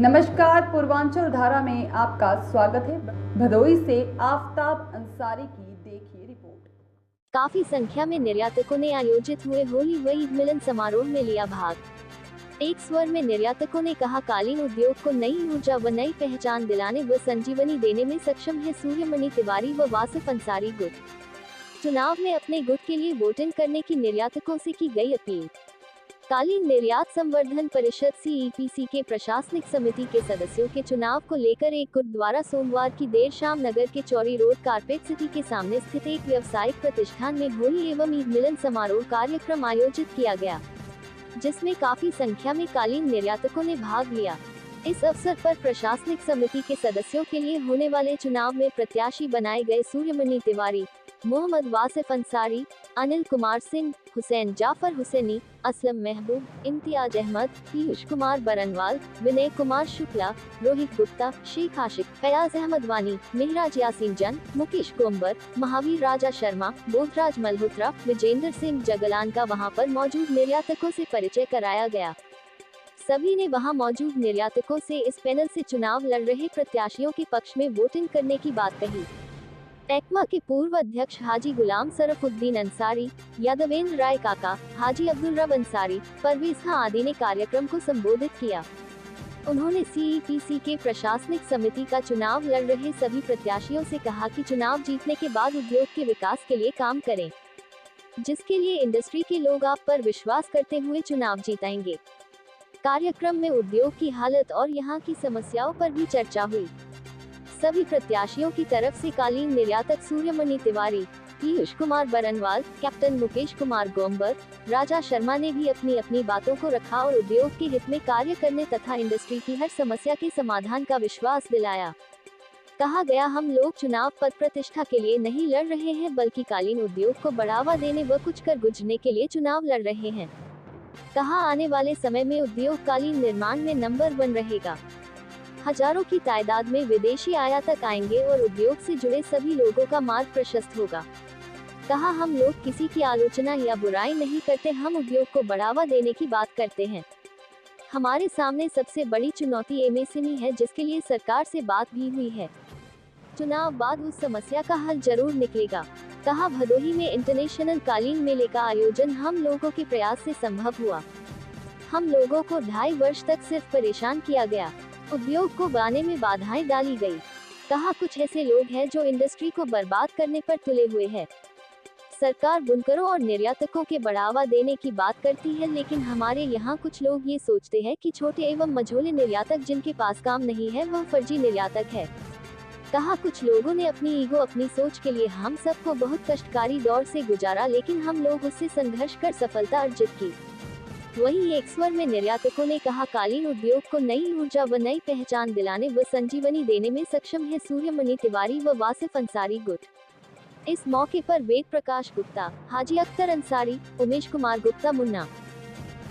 नमस्कार, पूर्वांचल धारा में आपका स्वागत है। भदोही से आफ्ताब अंसारी की देखिए रिपोर्ट। काफी संख्या में निर्यातकों ने आयोजित हुए होली व ईद मिलन समारोह में लिया भाग। एक स्वर में निर्यातकों ने कहा, कालीन उद्योग को नई ऊर्जा व नई पहचान दिलाने व संजीवनी देने में सक्षम है सूर्यमणि तिवारी व वासिफ अंसारी गुट। चुनाव में अपने गुट के लिए वोटिंग करने की निर्यातकों से की गई अपील। कालीन निर्यात संवर्धन परिषद CEPC के प्रशासनिक समिति के सदस्यों के चुनाव को लेकर एक गुट द्वारा सोमवार की देर शाम नगर के चौरी रोड कारपेट सिटी के सामने स्थित एक व्यावसायिक प्रतिष्ठान में होली एवं ईद मिलन समारोह कार्यक्रम आयोजित किया गया, जिसमें काफी संख्या में कालीन निर्यातकों ने भाग लिया। इस अवसर पर प्रशासनिक समिति के सदस्यों के लिए होने वाले चुनाव में प्रत्याशी बनाए गए सूर्यमणि तिवारी, मोहम्मद वासिफ अंसारी, अनिल कुमार सिंह, हुसैन जाफर हुसैनी, असलम महबूब, इम्तियाज अहमद, पीयूष कुमार बरनवाल, विनय कुमार शुक्ला, रोहित गुप्ता, शेख आशिक, फयाज अहमद वानी, मेहराज यासीन जन, मुकेश कोम्बर, महावीर राजा शर्मा, बोधराज मल्होत्रा, विजेंद्र सिंह जगलान का वहां पर मौजूद निर्यातकों से परिचय कराया गया। सभी ने वहां मौजूद निर्यातकों से इस पैनल से चुनाव लड़ रहे प्रत्याशियों के पक्ष में वोटिंग करने की बात कही। एक्मा के पूर्व अध्यक्ष हाजी गुलाम सरफुद्दीन अंसारी, यादवेंद्र राय काका, हाजी अब्दुल रब अंसारी, परवेज खां आदि ने कार्यक्रम को संबोधित किया। उन्होंने CEPC के प्रशासनिक समिति का चुनाव लड़ रहे सभी प्रत्याशियों से कहा कि चुनाव जीतने के बाद उद्योग के विकास के लिए काम करें, जिसके लिए इंडस्ट्री के लोग आप पर विश्वास करते हुए चुनाव जीतेंगे। कार्यक्रम में उद्योग की हालत और यहाँ की समस्याओं पर भी चर्चा हुई। सभी प्रत्याशियों की तरफ से कालीन निर्यातक सूर्यमणि तिवारी, पीयूष कुमार बरनवाल, कैप्टन मुकेश कुमार गोम्बर, राजा शर्मा ने भी अपनी अपनी बातों को रखा और उद्योग के हित में कार्य करने तथा इंडस्ट्री की हर समस्या के समाधान का विश्वास दिलाया। कहा गया, हम लोग चुनाव पद प्रतिष्ठा के लिए नहीं लड़ रहे हैं, बल्कि कालीन उद्योग को बढ़ावा देने व कुछ कर गुजरने के लिए चुनाव लड़ रहे हैं। कहा, आने वाले समय में उद्योग कालीन निर्माण में नंबर 1 रहेगा। हजारों की तादाद में विदेशी आयातक आएंगे और उद्योग से जुड़े सभी लोगों का मार्ग प्रशस्त होगा। कहा, हम लोग किसी की आलोचना या बुराई नहीं करते, हम उद्योग को बढ़ावा देने की बात करते हैं। हमारे सामने सबसे बड़ी चुनौती MSME है, जिसके लिए सरकार से बात भी हुई है। चुनाव बाद उस समस्या का हल जरूर निकलेगा। कहा, भदोही में इंटरनेशनल कालीन मेले का आयोजन हम लोगों के प्रयास से संभव हुआ। हम लोगों को 2.5 वर्ष तक सिर्फ परेशान किया गया, उद्योग को बढ़ाने में बाधाएं डाली गई। कहा, कुछ ऐसे लोग हैं जो इंडस्ट्री को बर्बाद करने पर तुले हुए हैं। सरकार बुनकरों और निर्यातकों के बढ़ावा देने की बात करती है, लेकिन हमारे यहाँ कुछ लोग ये सोचते हैं कि छोटे एवं मझोले निर्यातक जिनके पास काम नहीं है वह फर्जी निर्यातक है। कहा, कुछ लोगों ने अपनी ईगो, अपनी सोच के लिए हम सबको बहुत कष्टकारी दौर से गुजारा, लेकिन हम लोग उससे संघर्ष कर सफलता अर्जित की। वहीं एक स्वर में निर्यातकों ने कहा, कालीन उद्योग को नई ऊर्जा व नई पहचान दिलाने व संजीवनी देने में सक्षम है सूर्यमणि तिवारी व वासिफ अंसारी गुट। इस मौके पर वेद प्रकाश गुप्ता, हाजी अख्तर अंसारी, उमेश कुमार गुप्ता मुन्ना,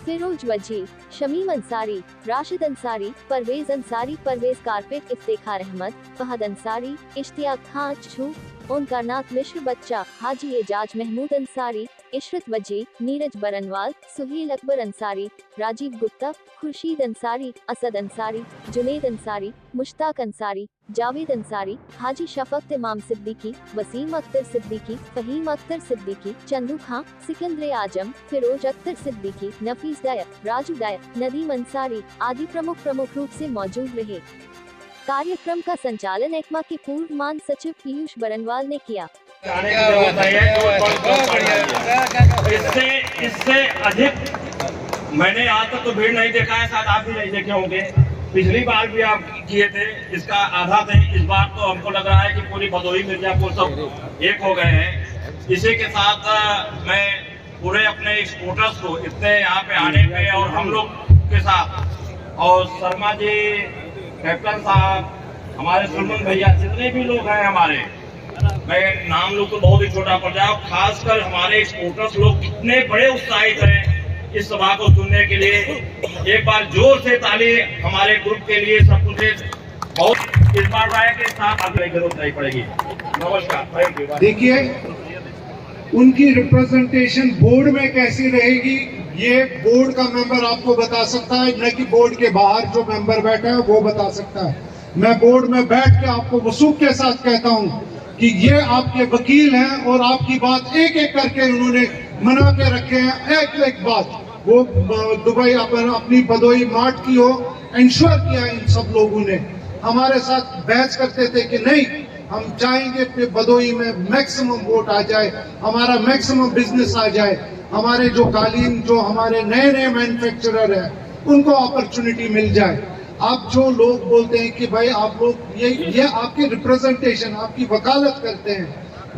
फिरोज वजी, शमीम अंसारी, राशिद अंसारी, परवेज अंसारी, परवेज कारपेट, इफ्तेखार अहमद, फहद अंसारी, इश्तियाक खां छू, ओंकारनाथ मिश्र बच्चा, हाजी एजाज महमूद अंसारी, इशरत वजी, नीरज बरनवाल, सुहेल अकबर अंसारी, राजीव गुप्ता, खुर्शीद अंसारी, असद अंसारी, जुनेद अंसारी, मुश्ताक अंसारी, जावेद अंसारी, हाजी शफकत इमाम सिद्दीकी, वसीम अख्तर सिद्दीकी, फहीम अख्तर सिद्दीकी, चंदू खां, सिकंदर आजम, फिरोज अख्तर सिद्दीकी, नफीस दायक, राजू दायक, नदीम अंसारी आदि प्रमुख रूप से मौजूद रहे। कार्यक्रम का संचालन एक्मा के पूर्व मान सचिव पीयूष बरनवाल ने किया। इससे अधिक मैंने आज तक तो भीड़ नहीं देखा है, शायद आप भी नहीं देखे होंगे। पिछली बार भी आप किए थे, इसका आधा थे। इस बार तो हमको लग रहा है कि पूरी भदोही मिर्जापुर सब एक हो गए हैं। इसी के साथ मैं पूरे अपने एक्सपोर्टर्स को इतने यहाँ पे आने पे और हम लोग के साथ और शर्मा जी, कैप्टन साहब, हमारे सुमन भैया, जितने भी लोग हैं हमारे, मैं नाम लोग तो बहुत ही छोटा पड़ जाए, खासकर हमारे एक्सपोर्टर्स लोग कितने बड़े उत्साहित हैं इस सभा को सुनने के लिए। एक बार जोर से ताली हमारे ग्रुप के लिए, सब कुछ बहुत इस बार राय के साथ आगे जरूरत नहीं पड़ेगी। नमस्कार। देखिए, उनकी रिप्रेजेंटेशन बोर्ड में कैसी रहेगी ये बोर्ड का मेंबर आपको बता सकता है, न कि बोर्ड के बाहर जो मेंबर बैठा है वो बता सकता है। मैं बोर्ड में बैठ के आपको वसूख के साथ कहता हूँ कि ये आपके वकील हैं और आपकी बात एक एक करके उन्होंने मना के रखे हैं। एक एक बात वो दुबई अपनी भदोई मार्ट की हो, इंश्योर किया इन सब लोगों ने। हमारे साथ बहस करते थे कि नहीं, हम चाहेंगे कि भदोई में मैक्सिमम वोट आ जाए, हमारा मैक्सिमम बिजनेस आ जाए, हमारे जो कालीन जो हमारे नए नए मैन्युफैक्चरर हैं उनको अपॉर्चुनिटी मिल जाए। आप जो लोग बोलते हैं कि भाई आप लोग ये आपकी रिप्रेजेंटेशन, आपकी वकालत करते हैं,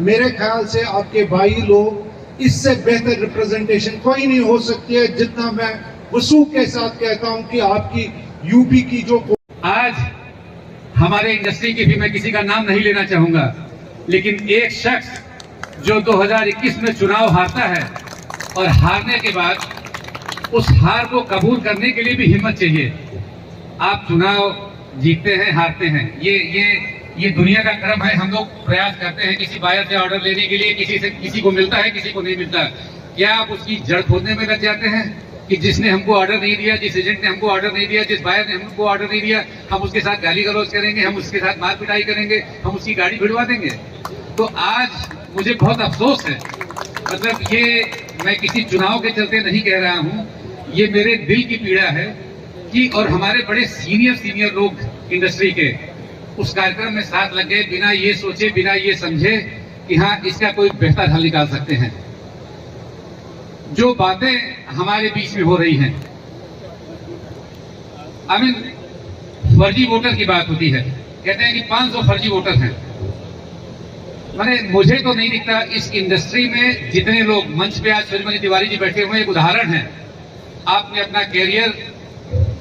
मेरे ख्याल से आपके भाई लोग इससे बेहतर रिप्रेजेंटेशन कोई नहीं हो सकती है, जितना मैं वसूख के साथ कहता हूं कि आपकी यूपी की जो आज हमारे इंडस्ट्री की भी मैं किसी का नाम नहीं लेना चाहूंगा, लेकिन एक शख्स जो 2021 में चुनाव हारता है और हारने के बाद उस हार को कबूल करने के लिए भी हिम्मत चाहिए। आप चुनाव जीतते हैं, हारते हैं, ये दुनिया का क्रम है। हम लोग प्रयास करते हैं किसी बायर से ऑर्डर लेने के लिए, किसी को मिलता है, किसी को नहीं मिलता। क्या आप उसकी जड़ खोदने में लग जाते हैं कि जिसने हमको ऑर्डर नहीं दिया, जिस एजेंट ने हमको ऑर्डर नहीं दिया, जिस बायर ने हमको ऑर्डर नहीं दिया, हम उसके साथ गाली गलौज करेंगे, हम उसके साथ मार पिटाई करेंगे, हम उसकी गाड़ी भिड़वा देंगे? तो आज मुझे बहुत अफसोस है, मतलब ये मैं किसी चुनाव के चलते नहीं कह रहा हूं, ये मेरे दिल की पीड़ा है कि और हमारे बड़े सीनियर लोग इंडस्ट्री के उस कार्यक्रम में साथ लग गए, बिना ये सोचे, बिना ये समझे कि हाँ इसका कोई बेहतर हल निकाल सकते हैं। जो बातें हमारे बीच में हो रही हैं, फर्जी वोटर की बात होती है, कहते हैं कि 500 फर्जी वोटर हैं। मैंने मुझे तो नहीं दिखता इस इंडस्ट्री में जितने लोग मंच पे आज सुरमणि तिवारी जी बैठे हुए, एक उदाहरण है। आपने अपना कैरियर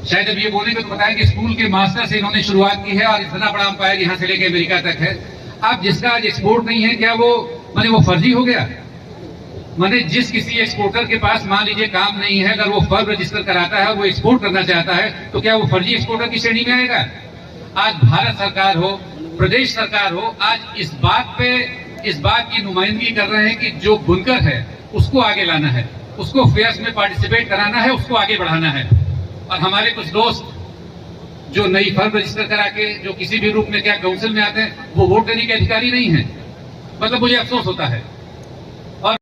शायद अब ये बोलेंगे तो बताएं कि स्कूल के मास्टर से इन्होंने शुरुआत की है और इतना बड़ा अंपायर यहाँ से लेके अमेरिका तक है। आप जिसका आज एक्सपोर्ट नहीं है, क्या वो फर्जी हो गया? माने जिस किसी एक्सपोर्टर के पास मान लीजिए काम नहीं है, अगर वो फर्म रजिस्टर कराता है, वो एक्सपोर्ट करना चाहता है, तो क्या वो फर्जी एक्सपोर्टर की श्रेणी में आएगा? आज भारत सरकार हो, प्रदेश सरकार हो, आज इस बात की नुमाइंदगी कर रहे हैं कि जो बुनकर है उसको आगे लाना है, उसको फेयर्स में पार्टिसिपेट कराना है, उसको आगे बढ़ाना है। और हमारे कुछ दोस्त जो नई फर्म रजिस्टर करा के जो किसी भी रूप में क्या काउंसिल में आते हैं, वो वोट देने के अधिकारी नहीं है। मतलब मुझे अफसोस होता है। और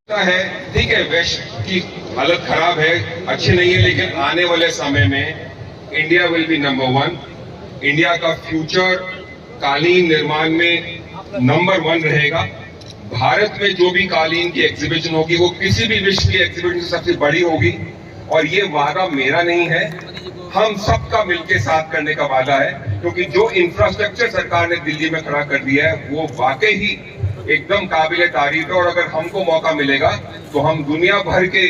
ठीक है, वेस्ट की हालत खराब है, अच्छी नहीं है, लेकिन आने वाले समय में India will be number 1। India का फ्यूचर कालीन निर्माण में नंबर 1 रहेगा। भारत में जो भी कालीन की एग्जीबिशन होगी वो किसी भी विश्व की एग्जीबिशन से सबसे बड़ी होगी। और ये वादा मेरा नहीं है, हम सबका मिलकर साथ करने का वादा है, क्योंकि जो इंफ्रास्ट्रक्चर सरकार ने दिल्ली में खड़ा कर दिया है वो वाकई ही एकदम काबिले तारीफ है। और अगर हमको मौका मिलेगा तो हम दुनिया भर के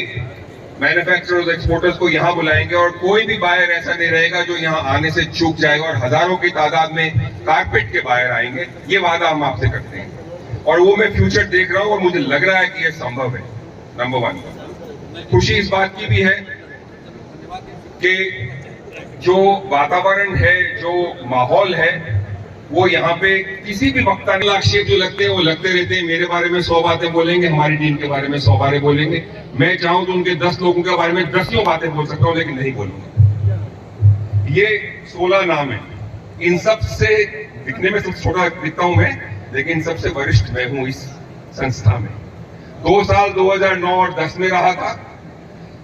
मैन्युफैक्चरर्स, एक्सपोर्टर्स को यहाँ बुलाएंगे और कोई भी बायर ऐसा नहीं रहेगा जो यहाँ आने से चूक जाएगा, और हजारों की तादाद में कारपेट के बायर आएंगे। ये वादा हम आपसे करते हैं और वो मैं फ्यूचर देख रहा हूँ और मुझे लग रहा है कि ये संभव है। नंबर 1 खुशी इस बात की भी है कि जो वातावरण है, जो माहौल है, वो यहाँ पे किसी भी वक्ता लाक्षेप जो लगते हैं वो लगते रहते हैं। मेरे बारे में 100 बातें बोलेंगे, हमारी टीम के बारे में 100 बातें बोलेंगे। मैं चाहूं तो उनके 10 लोगों के बारे में 10 बातें बोल सकता हूं, लेकिन नहीं बोलूंगा। ये 16 नाम है, इन सब से दिखने में सबसे छोटा दिखता हूं मैं, लेकिन सबसे वरिष्ठ मैं हूं इस संस्था में। 2 साल 2009 और 10 में रहा था,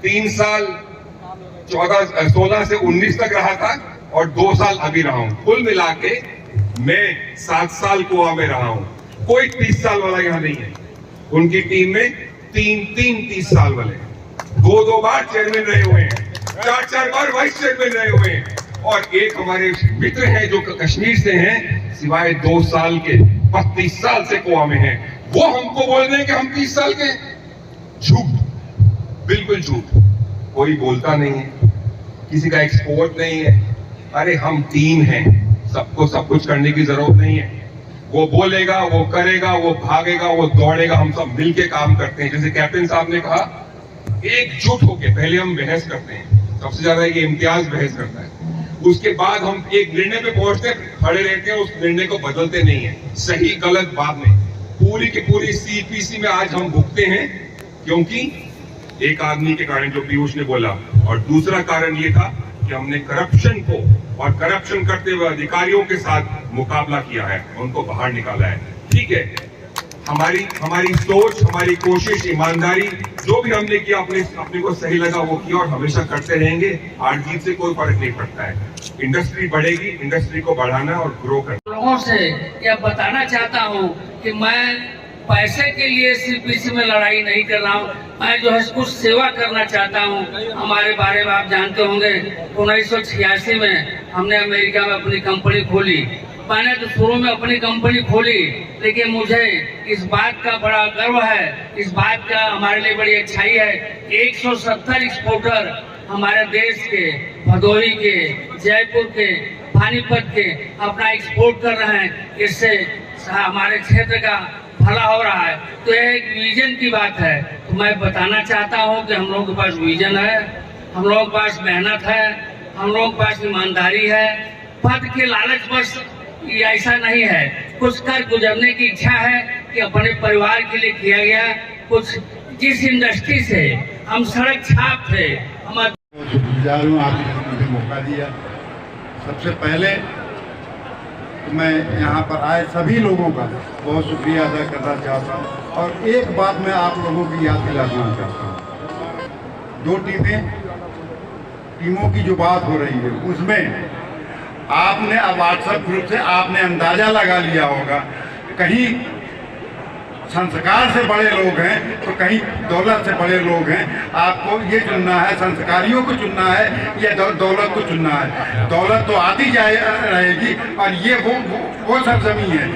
3 साल 16 से 19 तक रहा था और 2 साल अभी रहा हूं। कुल मिला के मैं 7 साल गोवा में रहा हूं। कोई 30 साल वाला यहां नहीं है। उनकी टीम में 30 साल वाले, 2 बार चेयरमैन रहे हुए हैं, 4 बार वाइस चेयरमैन रहे हुए हैं, और एक हमारे मित्र हैं जो कश्मीर से हैं, सिवाय 2 साल के 32 साल से गोवा में हैं। वो हमको बोल रहे हैं कि हम 30 साल के। झूठ, बिल्कुल झूठ। कोई बोलता नहीं है, किसी का एक्सपोर्ट नहीं है। अरे हम टीम हैं, सबको सब कुछ करने की जरूरत नहीं है। वो बोलेगा, वो करेगा, वो भागेगा, वो दौड़ेगा, हम सब मिलके काम करते हैं। जैसे कैप्टन साहब ने कहा, एकजुट होके पहले हम बहस करते हैं, सबसे ज्यादा ये इम्तियाज बहस करता है, उसके बाद हम एक निर्णय पे पहुंचते, खड़े रहते हैं, उस निर्णय को बदलते नहीं है। सही गलत बाद में पूरी की पूरी सीपीसी में आज हम भुगते हैं, क्योंकि एक आदमी के कारण जो पीयूष ने बोला, और दूसरा कारण ये था कि हमने करप्शन को और करप्शन करते हुए अधिकारियों के साथ मुकाबला किया है, उनको बाहर निकाला है। ठीक है, हमारी सोच, हमारी कोशिश, ईमानदारी, जो भी हमने किया अपने को सही लगा वो किया, और हमेशा करते रहेंगे। हार जीत से कोई फर्क नहीं पड़ता है। इंडस्ट्री बढ़ेगी, इंडस्ट्री को बढ़ाना और ग्रो करना। लोगों से यह बताना चाहता हूं कि मैं पैसे के लिए सिर्फ इसमें लड़ाई नहीं कर रहा हूं, मैं जो है कुछ सेवा करना चाहता हूं। हमारे बारे में आप जानते होंगे, 1986 में हमने अमेरिका में अपनी कंपनी खोली। मैंने तो शुरू में अपनी कंपनी खोली, लेकिन मुझे इस बात का बड़ा गर्व है, इस बात का हमारे लिए बड़ी अच्छाई है, 170 एक्सपोर्टर हमारे देश के, भदोही के, जयपुर के, पानीपत के अपना एक्सपोर्ट कर रहे हैं। इससे हमारे क्षेत्र का भला हो रहा है। तो यह एक विजन की बात है। तो मैं बताना चाहता हूं कि हम लोगों के पास विजन है, हम लोगों के पास मेहनत है, हम लोगों के पास ईमानदारी है। पद के लालच बस ये ऐसा नहीं है, कुछ कर गुजरने की इच्छा है कि अपने परिवार के लिए किया गया कुछ। जिस इंडस्ट्री से हम सड़क छाप थे, हम शुक्रगुजार हूँ आपने मुझे मौका दिया। सबसे पहले तो मैं यहाँ पर आए सभी लोगों का बहुत शुक्रिया अदा करना चाहता हूँ। और एक बात मैं आप लोगों की याद दिलाना चाहता हूँ, 2 टीमों की जो बात हो रही है उसमें आपने अब व्हाट्सएप ग्रुप से आपने अंदाजा लगा लिया होगा, कहीं संस्कार से बड़े लोग हैं तो कहीं दौलत से बड़े लोग हैं। आपको ये चुनना है, संस्कारियों को चुनना है या दौलत को चुनना है। दौलत तो आती जाए रहेगी, और ये वो सब जमीन है,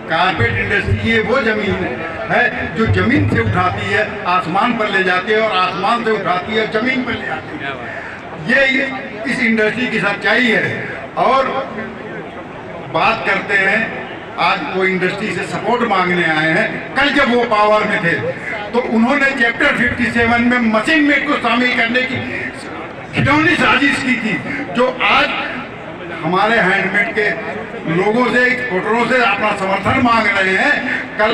कारपेट इंडस्ट्री ये वो जमीन है जो जमीन से उठाती है आसमान पर ले जाती है, और आसमान से उठाती है जमीन पर ले जाती है। ये इस इंडस्ट्री की सच्चाई है। और बात करते हैं, आज वो इंडस्ट्री से सपोर्ट मांगने आए हैं। कल जब वो पावर में थे तो उन्होंने चैप्टर 57 में मशीन मेड को शामिल करने की खिलौनी साजिश की थी, जो आज हमारे हैंडमेड के लोगों से, एक्सपोर्टरों से अपना समर्थन मांग रहे हैं। कल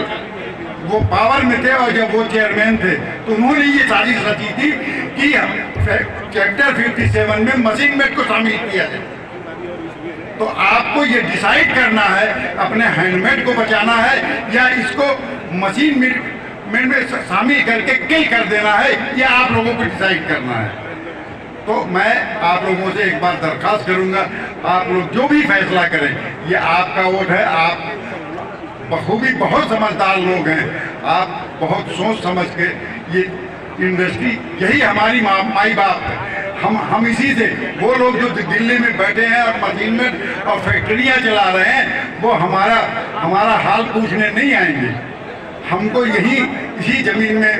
वो पावर में थे और जब वो चेयरमैन थे तो उन्होंने ये साजिश रची थी कि चैप्टर 57 में मशीन मेड को शामिल किया जाए। तो आपको ये डिसाइड करना है, अपने हैंडमेड को बचाना है या इसको मशीन मेड में शामिल करके किल कर देना है, या आप लोगों को डिसाइड करना है। तो मैं आप लोगों से एक बार दरखास्त करूंगा, आप लोग जो भी फैसला करें, ये आपका वोट है। आप बखूबी बहुत समझदार लोग हैं, आप बहुत सोच समझ के ये इंडस्ट्री, यही हमारी माई बाप है। हम इसी से, वो लोग जो दिल्ली में बैठे हैं और मशीन में और फैक्ट्रियां चला रहे हैं, वो हमारा हाल पूछने नहीं आएंगे। हमको यही इसी जमीन में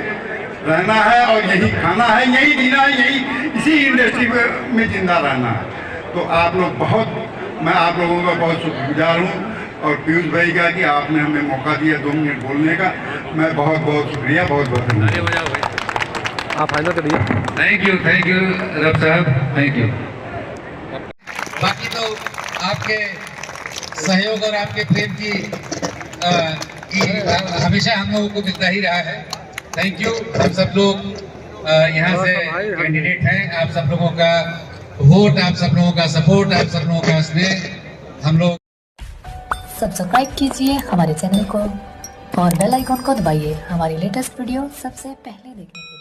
रहना है और यही खाना है, यही जीना है, यही इसी इंडस्ट्री में जिंदा रहना है। तो आप लोग मैं आप लोगों का बहुत शुक्रगुजार हूँ, और पीयूष भाई का कि आपने हमें मौका दिया 2 मिनट बोलने का। मैं बहुत बहुत शुक्रिया, बहुत बहुत धन्यवाद। आप फाइनल कर दीजिए। थैंक यू रब साहब, थैंक यू। बाकी तो आपके सहयोग और आपके प्रेम की हमेशा हम लोगों को मिलता ही रहा है। Thank you. हम सब लोग यहाँ से कैंडिडेट हैं, आप सब लोगों का वोट, आप सब लोगों का सपोर्ट, आप सब लोगों का स्नेह हम लोग। सब्सक्राइब कीजिए हमारे चैनल को और बेल आइकॉन को दबाइए हमारी लेटेस्ट वीडियो सबसे पहले देखने के लिए।